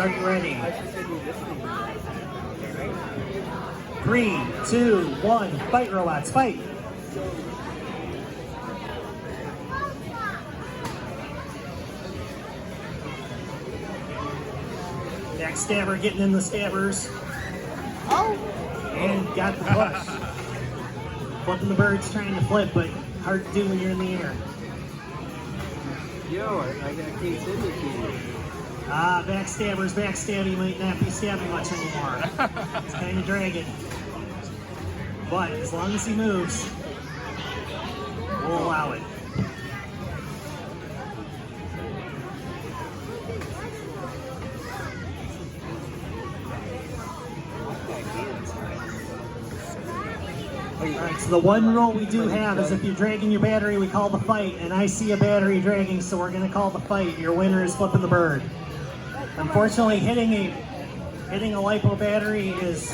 Are you ready? 3, 2, 1, fight robots, fight! BackStabber getting in the stabbers. Oh! And got the push. Flipping the bird's trying to flip, but hard to do when you're in the air. Yo, I can't send it to you. Ah, BackStabber's backstabbing might not be stabbing much anymore. It's kind of dragging. But as long as he moves, we'll allow it. Alright, so the one rule we do have is if you're dragging your battery, we call the fight, and I see a battery dragging, so we're going to call the fight. Your winner is Flippin' the Bird. Unfortunately, hitting a LiPo battery is